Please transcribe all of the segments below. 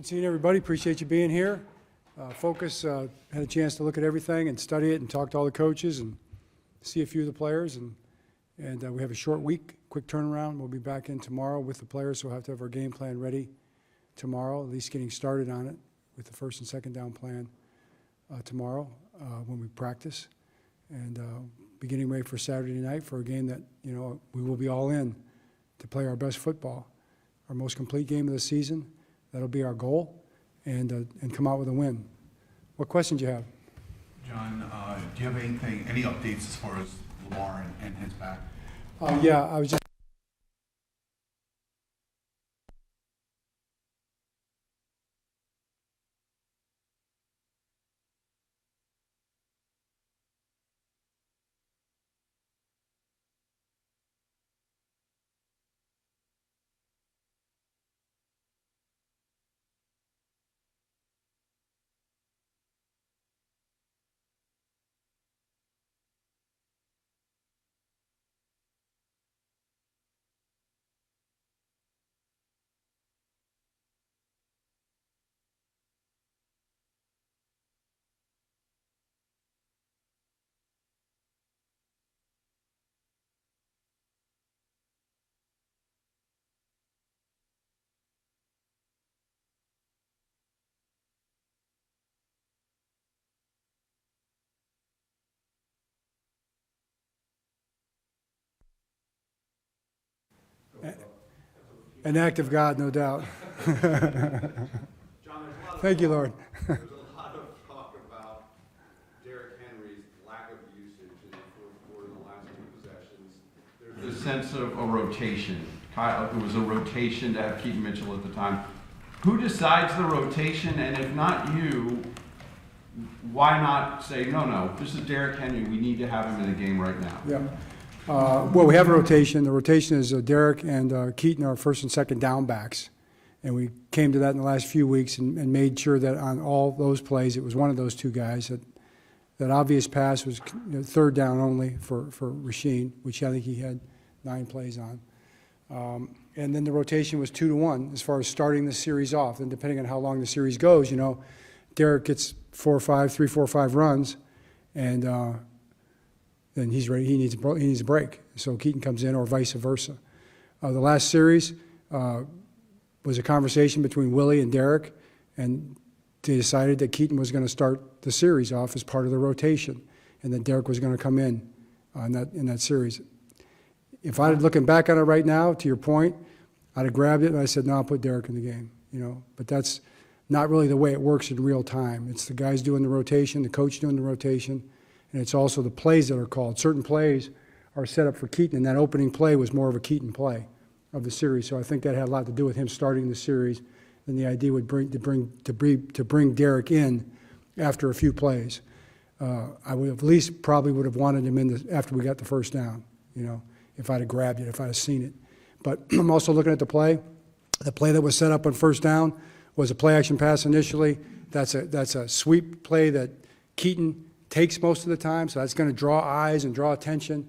Good seeing everybody. Appreciate you being here. Focus had a chance to look at everything and study it and talk to all the coaches and see a few of the players. And we have a short week, quick turnaround. We'll be back in tomorrow with the players, so we'll have to have our game plan ready tomorrow, at least getting started on it with the first and second down plan tomorrow when we practice. And be getting ready for Saturday night for a game that, you know, we will be all in to play our best football, our most complete game of the season. That'll be our goal, and come out with a win. What questions do you have? John, do you have any updates as far as Lamar and his back? Yeah, I was just. An act of God, no doubt. Thank you, Lord. There's a lot of talk about Derrick Henry's lack of usage in the fourth quarter in the last two possessions. There's a sense of a rotation. It was a rotation to have Keaton Mitchell at the time. Who decides the rotation? And if not you, why not say, no, this is Derrick Henry. We need to have him in the game right now. Yeah. Well, we have a rotation. The rotation is Derrick and Keaton are first and second down backs. And we came to that in the last few weeks and made sure that on all those plays, it was one of those two guys. That obvious pass was third down only for Rasheen, which I think he had 9 plays on. And then the rotation was 2-1 as far as starting the series off. And depending on how long the series goes, Derrick gets 3, 4, 5 runs, and then he's ready. He needs a break. So Keaton comes in, or vice versa. The last series was a conversation between Willie and Derrick, and they decided that Keaton was going to start the series off as part of the rotation, and that Derrick was going to come in that series. If I had looking back on it right now, to your point, I'd have grabbed it and I said, no, I'll put Derrick in the game. But that's not really the way it works in real time. It's the guys doing the rotation, the coach doing the rotation, and it's also the plays that are called. Certain plays are set up for Keaton, and that opening play was more of a Keaton play of the series. So I think that had a lot to do with him starting the series, and the idea would to bring Derrick in after a few plays. I would at least probably would have wanted him in after we got the first down. If I'd have grabbed it, if I'd have seen it. But I'm also looking at the play. The play that was set up on first down was a play-action pass initially. That's a sweep play that Keaton takes most of the time, so that's going to draw eyes and draw attention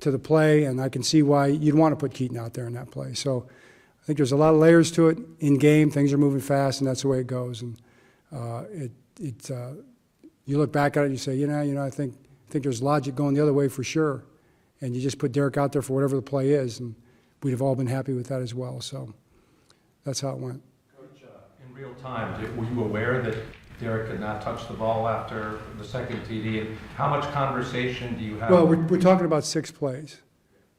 to the play, and I can see why you'd want to put Keaton out there in that play. So I think there's a lot of layers to it in game. Things are moving fast, and that's the way it goes. And you look back at it and you say, I think there's logic going the other way for sure. And you just put Derrick out there for whatever the play is, and we'd have all been happy with that as well. So that's how it went. Coach, in real time, were you aware that Derrick had not touched the ball after the second TD? And how much conversation do you have? Well, we're talking about 6 plays.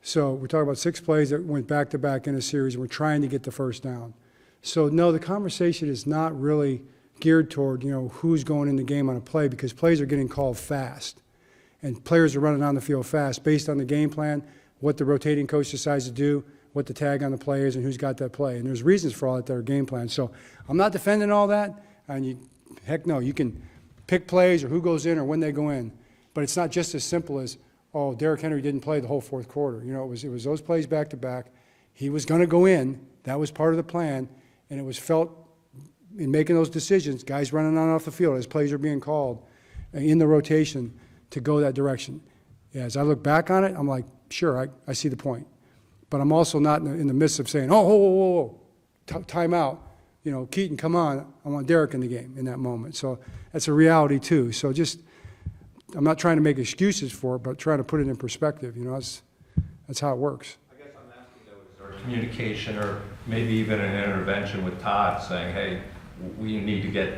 So we're talking about 6 plays that went back-to-back in a series, and we're trying to get the first down. So, no, the conversation is not really geared toward, who's going in the game on a play, because plays are getting called fast. And players are running on the field fast based on the game plan, what the rotating coach decides to do, what the tag on the play is, and who's got that play. And there's reasons for all that are game plans. So I'm not defending all that. And heck no, you can pick plays or who goes in or when they go in. But it's not just as simple as, Derrick Henry didn't play the whole fourth quarter. It was those plays back to back. He was going to go in. That was part of the plan. And it was felt in making those decisions, guys running on off the field as plays are being called in the rotation, to go that direction. As I look back on it, I'm like, sure, I see the point. But I'm also not in the midst of saying, whoa, time out. you know, Keaton, come on, I want Derrick in the game in that moment. So that's a reality too. So just, I'm not trying to make excuses for it, but trying to put it in perspective. You know, that's how it works. I guess I'm asking though, is there communication or maybe even an intervention with Todd saying, hey, we need to get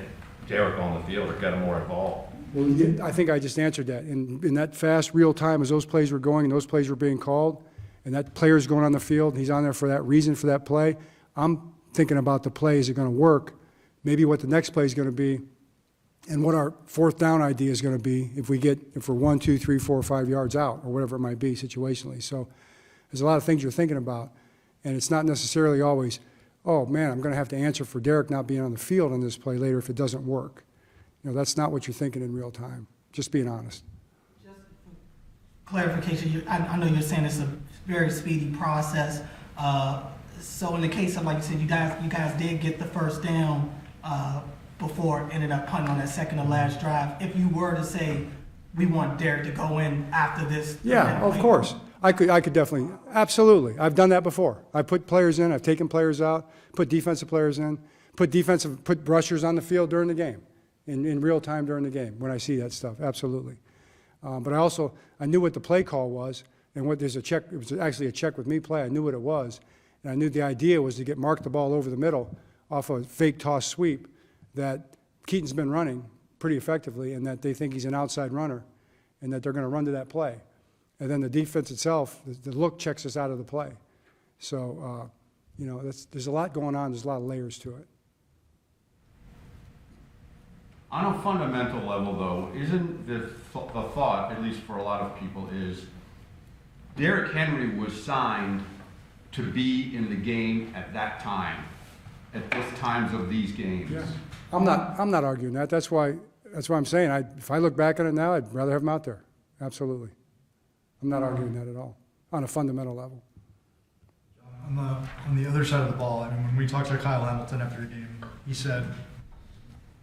Derrick on the field or get him more involved? Well, yeah, I think I just answered that. In that fast, real time, as those plays were going and those plays were being called, and that player's going on the field, and he's on there for that reason, for that play, I'm thinking about the play. Is it going to work? Maybe what the next play is going to be, and what our fourth down idea is going to be if we're 1, 2, 3, 4, 5 yards out, or whatever it might be situationally. So there's a lot of things you're thinking about, and it's not necessarily always, oh man, I'm going to have to answer for Derrick not being on the field on this play later if it doesn't work. You know, that's not what you're thinking in real time. Just being honest. Just for clarification, I know you're saying it's a very speedy process. So in the case of, like you said, you guys did get the first down before ended up punting on that second to last drive. If you were to say we want Derrick to go in after this, Yeah, of course. I could definitely, absolutely. I've done that before. I put players in, I've taken players out, put defensive players in, put rushers on the field during the game, in real time during the game when I see that stuff, absolutely. But I knew what the play call was, and there's a check, it was actually a check with me play, I knew what it was, and I knew the idea was to mark the ball over the middle off a fake toss sweep that Keaton's been running pretty effectively, and that they think he's an outside runner, and that they're going to run to that play. And then the defense itself, the look checks us out of the play. So, you know, there's a lot going on. There's a lot of layers to it. On a fundamental level, though, isn't the thought, at least for a lot of people, is Derrick Henry was signed to be in the game at that time, at this times of these games. Yeah. I'm not arguing that. That's why I'm saying if I look back on it now, I'd rather have him out there. Absolutely. I'm not arguing that at all, on a fundamental level. On the other side of the ball, I mean, when we talked to Kyle Hamilton after the game, he said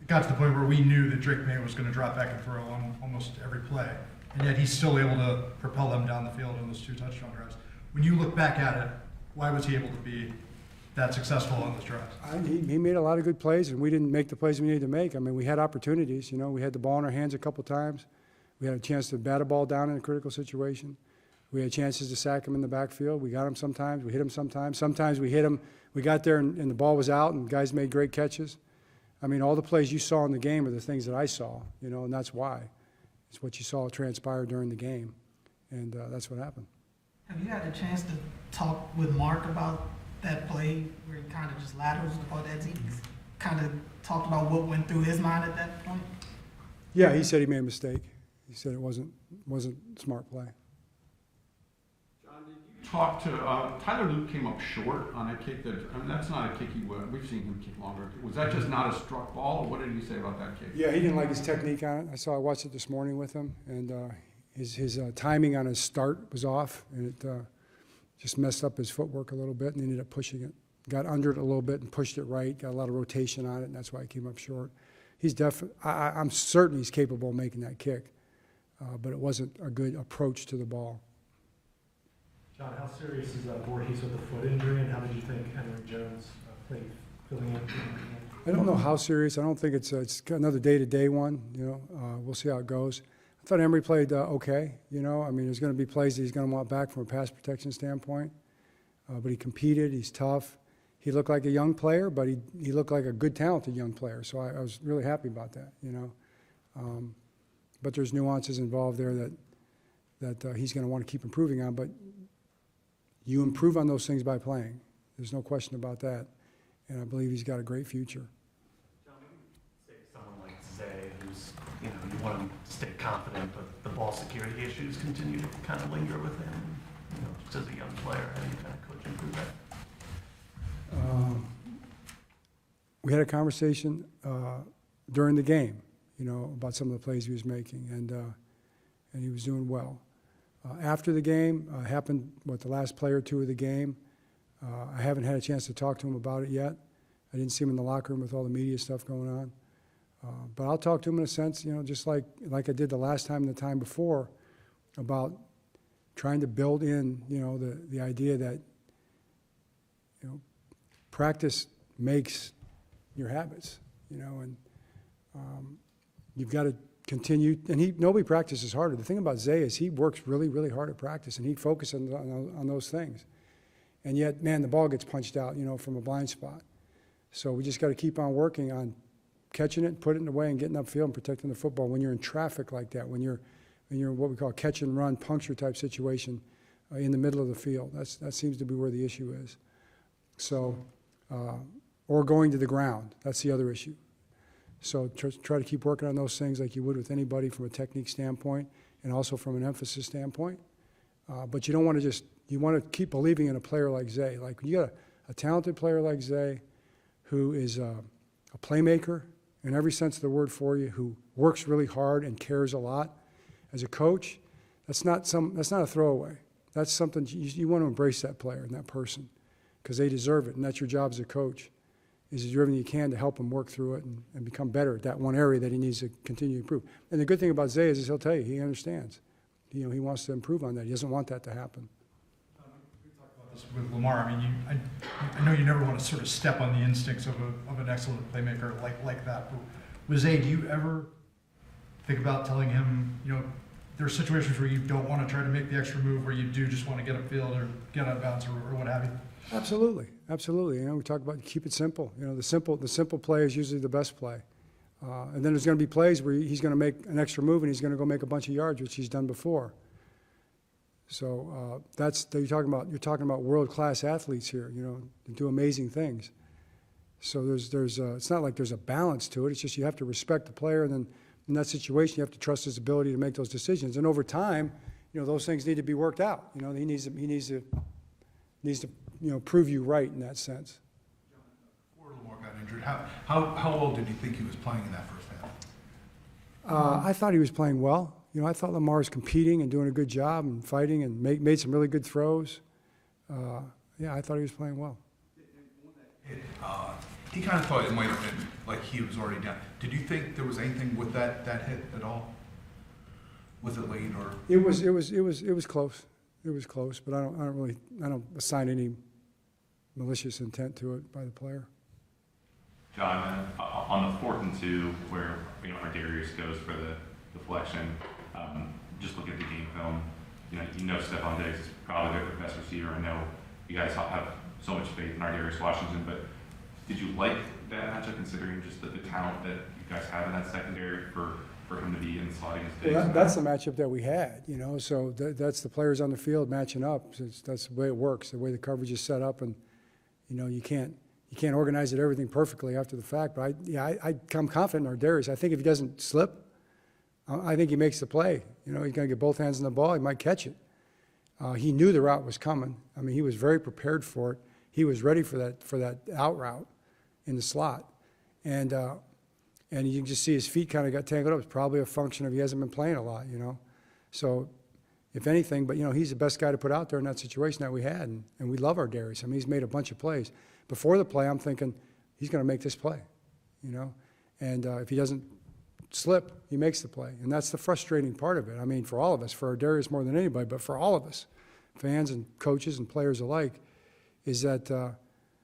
it got to the point where we knew that Drake May was going to drop back and throw on almost every play, and yet he's still able to propel them down the field on those 2 touchdown drives. When you look back at it, why was he able to be that successful on those drives? He made a lot of good plays, and we didn't make the plays we needed to make. I mean, we had opportunities. You know, we had the ball in our hands a couple times. We had a chance to bat a ball down in a critical situation. We had chances to sack him in the backfield. We got him sometimes. We hit him sometimes. Sometimes we hit him. We got there and the ball was out and guys made great catches. I mean, all the plays you saw in the game are the things that I saw, you know, and that's why. It's what you saw transpire during the game, and that's what happened. Have you had a chance to talk with Mark about that play where he kind of just laterals the ball? That he kind of talked about what went through his mind at that point? Yeah, he said he made a mistake. He said it wasn't a smart play. John, did you talk to Tyler Luke came up short on a kick that, I mean, that's not a kick we've seen him kick longer. Was that just not a struck ball, or what did he say about that kick? Yeah, he didn't like his technique on it. I watched it this morning with him, and his timing on his start was off, and it just messed up his footwork a little bit, and he ended up pushing it. Got under it a little bit and pushed it right, got a lot of rotation on it, and that's why he came up short. I'm certain he's capable of making that kick, but it wasn't a good approach to the ball. John, how serious is Voorhees with the foot injury, and how did you think Henry Jones played filling in? I don't know how serious. I don't think it's another day-to-day one. You know, we'll see how it goes. I thought Henry played okay. You know, I mean, there's going to be plays that he's going to want back from a pass protection standpoint, but he competed. He's tough. He looked like a young player, but he looked like a good, talented young player. So I was really happy about that. You know, but there's nuances involved there that he's going to want to keep improving on. But you improve on those things by playing. There's no question about that. And I believe he's got a great future. John, maybe say someone like Zay, who's, you know, you want him to stay confident, but the ball security issues continue to kind of linger with him, you know, just as a young player. How do you kind of coach him through that? We had a conversation during the game, you know, about some of the plays he was making, and he was doing well. After the game, happened, the last play or two of the game, I haven't had a chance to talk to him about it yet. I didn't see him in the locker room with all the media stuff going on. But I'll talk to him in a sense, you know, just like I did the last time and the time before, about trying to build in, you know, the idea that, you know, practice makes your habits, you know, and you've got to continue. And nobody practices harder. The thing about Zay is he works really, really hard at practice, and he focuses on those things. And yet, man, the ball gets punched out, you know, from a blind spot. So we just got to keep on working on catching it, putting it away, and getting upfield and protecting the football. When you're in traffic like that, when you're what we call a catch and run, puncture type situation in the middle of the field, that seems to be where the issue is. So, or going to the ground, that's the other issue. So try to keep working on those things like you would with anybody from a technique standpoint and also from an emphasis standpoint. But you don't want to you want to keep believing in a player like Zay. Like you got a talented player like Zay who is a playmaker in every sense of the word for you, who works really hard and cares a lot. As a coach, that's not a throwaway. That's something you want to embrace that player and that person because they deserve it, and that's your job as a coach, is to do everything you can to help him work through it and become better at that one area that he needs to continue to improve. And the good thing about Zay is he'll tell you, he understands. You know, he wants to improve on that. He doesn't want that to happen. We talked about this with Lamar. I mean, I know you never want to sort of step on the instincts of an excellent playmaker like that. But with Zay, do you ever think about telling him, you know, there are situations where you don't want to try to make the extra move, where you do just want to get upfield or get out of bounds or what have you? Absolutely, absolutely. You know, we talk about keep it simple. You know, the simple play is usually the best play. And then there's going to be plays where he's going to make an extra move and he's going to go make a bunch of yards, which he's done before. So you're talking about world-class athletes here. You know, they do amazing things. So it's not like there's a balance to it. It's just you have to respect the player, and then in that situation you have to trust his ability to make those decisions. And over time, you know, those things need to be worked out. You know, he needs to you know, prove you right in that sense. Before Lamar got injured, how old did you think he was playing in that first half? I thought he was playing well. You know, I thought Lamar was competing and doing a good job and fighting and made some really good throws. Yeah, I thought he was playing well. He kind of thought it might have been like he was already down. Did you think there was anything with that hit at all? Was it late or? It was close. It was close, but I don't assign any malicious intent to it by the player. John, on the 4th and 2, where Ardarius goes for the deflection, just look at the game film. You know Stephon Diggs is probably the best receiver. I know you guys have so much faith in Ardarius Washington, but did you like that matchup considering just the talent that you guys have in that secondary for him to be in the slot against Diggs? Well, that's the matchup that we had, you know. So that's the players on the field matching up. That's the way it works, the way the coverage is set up, and you know you can't organize it everything perfectly after the fact. But I'm confident in Ardarius. I think if he doesn't slip, I think he makes the play. You know, he's going to get both hands on the ball. He might catch it. He knew the route was coming. I mean, he was very prepared for it. He was ready for that out route in the slot, and you can just see his feet kind of got tangled up. It's probably a function of he hasn't been playing a lot, you know. So, if anything, but you know, he's the best guy to put out there in that situation that we had, and we love Ardarius. I mean, he's made a bunch of plays. Before the play, I'm thinking he's going to make this play, you know, and if he doesn't slip, he makes the play, and that's the frustrating part of it. I mean, for all of us, for Ardarius more than anybody, but for all of us, fans and coaches and players alike, is that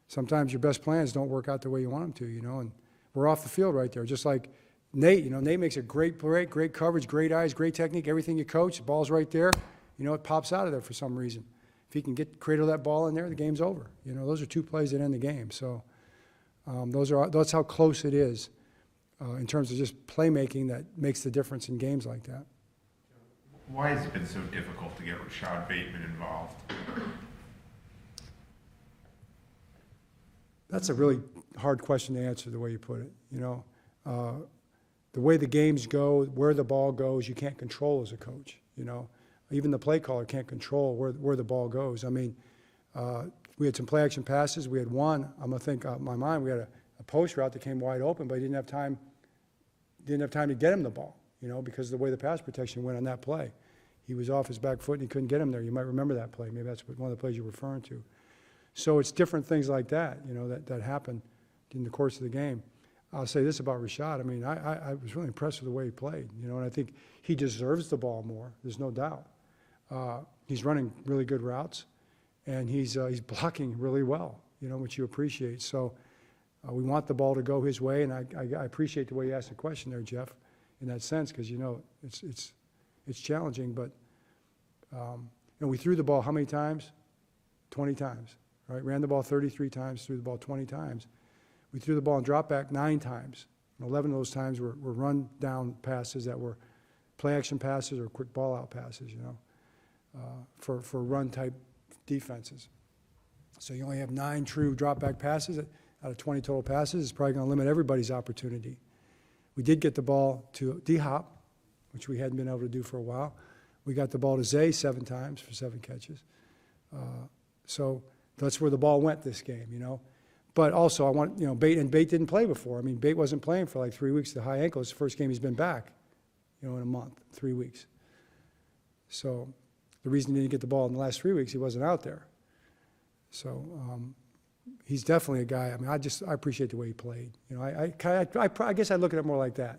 sometimes your best plans don't work out the way you want them to, you know, and we're off the field right there, just like Nate. You know, Nate makes a great play, great coverage, great eyes, great technique, everything you coach, the ball's right there. You know, it pops out of there for some reason. If he can cradle that ball in there, the game's over. You know, those are 2 plays that end the game. So that's how close it is in terms of just playmaking that makes the difference in games like that. Why has it been so difficult to get Rashad Bateman involved? That's a really hard question to answer the way you put it. You know, the way the games go, where the ball goes, you can't control as a coach. You know, even the play caller can't control where the ball goes. I mean, we had some play action passes. We had one. I'm gonna think out my mind. We had a post route that came wide open, but he didn't have time. Didn't have time to get him the ball. You know, because of the way the pass protection went on that play, he was off his back foot and he couldn't get him there. You might remember that play. Maybe that's one of the plays you're referring to. So it's different things like that, you know, that happen in the course of the game. I'll say this about Rashad. I mean, I was really impressed with the way he played, you know, and I think he deserves the ball more. There's no doubt. He's running really good routes, and he's blocking really well, you know, which you appreciate. So We want the ball to go his way, and I appreciate the way you asked the question there, Jeff, in that sense, because, you know, it's challenging, but, we threw the ball how many times? 20 times, right? Ran the ball 33 times, threw the ball 20 times. We threw the ball in drop back 9 times. 11 of those times were run down passes that were play action passes or quick ball out passes, you know, for run type defenses. So you only have 9 true drop back passes out of 20 total passes. It's probably going to limit everybody's opportunity. We did get the ball to D-Hop, which we hadn't been able to do for a while. We got the ball to Zay 7 times for 7 catches. So that's where the ball went this game, you know. But also, I want, you know, Bate didn't play before. I mean, Bate wasn't playing for like 3 weeks with a high ankle. It's the first game he's been back, you know, in a month, 3 weeks. So the reason he didn't get the ball in the last 3 weeks, he wasn't out there. So he's definitely a guy. I mean, I appreciate the way he played. You know, I guess I look at it more like that.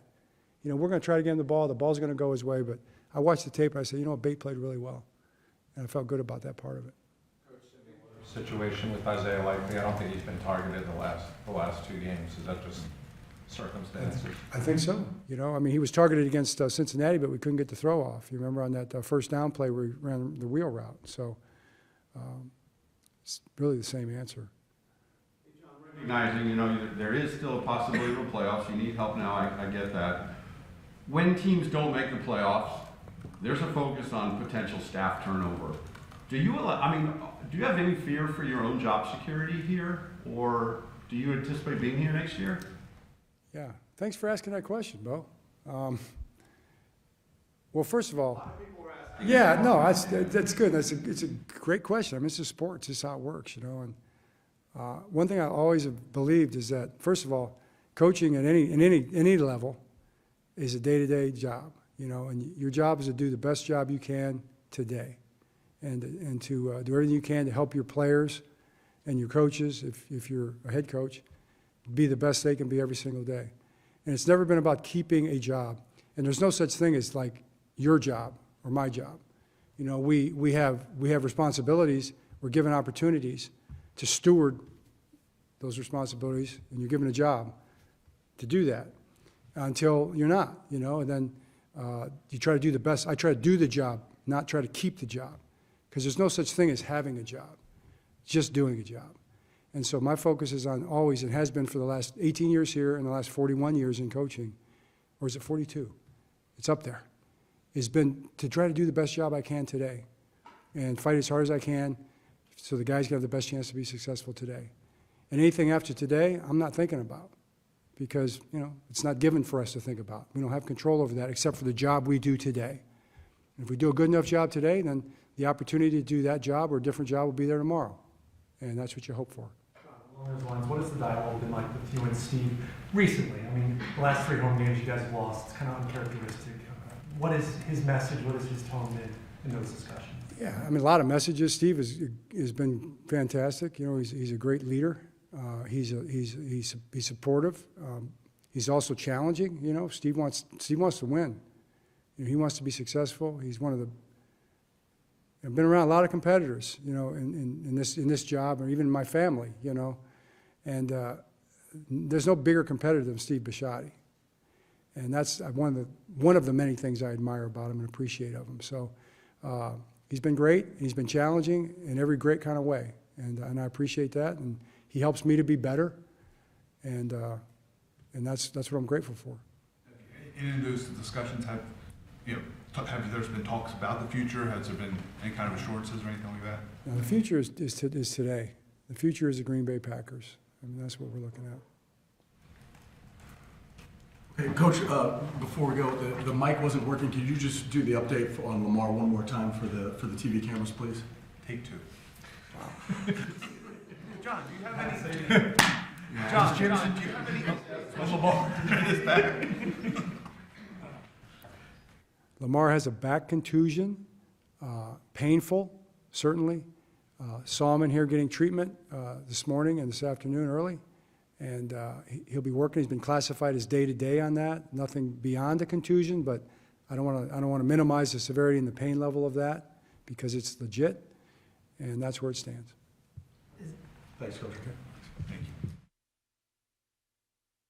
You know, we're going to try to get him the ball. The ball's going to go his way. But I watched the tape and I said, you know, Bate played really well, and I felt good about that part of it. Situation with Isaiah Likely, I don't think he's been targeted the last 2 games. Is that just circumstances? I think so. You know, I mean, he was targeted against Cincinnati, but we couldn't get the throw off. You remember on that first down play where he ran the wheel route. So it's really the same answer. Recognizing, you know, there is still a possibility of a playoffs. You need help now. I get that. When teams don't make the playoffs, there's a focus on potential staff turnover. Do you have any fear for your own job security here, or do you anticipate being here next year? Yeah, thanks for asking that question, Bo. Well, first of all, yeah, no, that's good. It's a great question. I mean, it's a sport. It's just how it works, you know. And one thing I always have believed is that, first of all, coaching at any level is a day-to-day job, you know, and your job is to do the best job you can today. And to do everything you can to help your players and your coaches, if you're a head coach, be the best they can be every single day. And it's never been about keeping a job. And there's no such thing as like your job or my job. You know, we have responsibilities. We're given opportunities to steward those responsibilities, and you're given a job to do that until you're not, you know, and then you try to do the best. I try to do the job, not try to keep the job. Because there's no such thing as having a job, just doing a job. And so my focus is on always, and has been for the last 18 years here and the last 41 years in coaching, or is it 42? It's up there. It's been to try to do the best job I can today and fight as hard as I can so the guys can have the best chance to be successful today. And anything after today, I'm not thinking about because, you know, it's not given for us to think about. We don't have control over that except for the job we do today. And if we do a good enough job today, then the opportunity to do that job or a different job will be there tomorrow. And that's what you hope for. Along those lines, what has the dialogue been like with you and Steve recently? I mean, the last 3 home games you guys have lost, it's kind of uncharacteristic. What is his message? What is his tone in those discussions? Yeah, I mean, a lot of messages. Steve has been fantastic. You know, he's a great leader. He's supportive. He's also challenging. You know, Steve wants to win. You know, he wants to be successful. He's one of the. I've been around a lot of competitors, you know, in this job, or even in my family, you know, and there's no bigger competitor than Steve Bisciotti, and that's one of the many things I admire about him and appreciate of him. So he's been great. He's been challenging in every great kind of way, and I appreciate that. And he helps me to be better, and that's what I'm grateful for. In those discussions, have there been talks about the future? Has there been any kind of assurances or anything like that? Now, the future is today. The future is the Green Bay Packers. I mean, that's what we're looking at. Hey, Coach, before we go, the mic wasn't working. Could you just do the update on Lamar one more time for the TV cameras, please? Take 2. Wow. John, do you have any? John, do you have any on Lamar? His back. Lamar has a back contusion, painful, certainly. Saw him in here getting treatment this morning and this afternoon early, and he'll be working. He's been classified as day-to-day on that. Nothing beyond a contusion, but I don't want to minimize the severity and the pain level of that because it's legit, and that's where it stands. Thanks, Coach. Okay.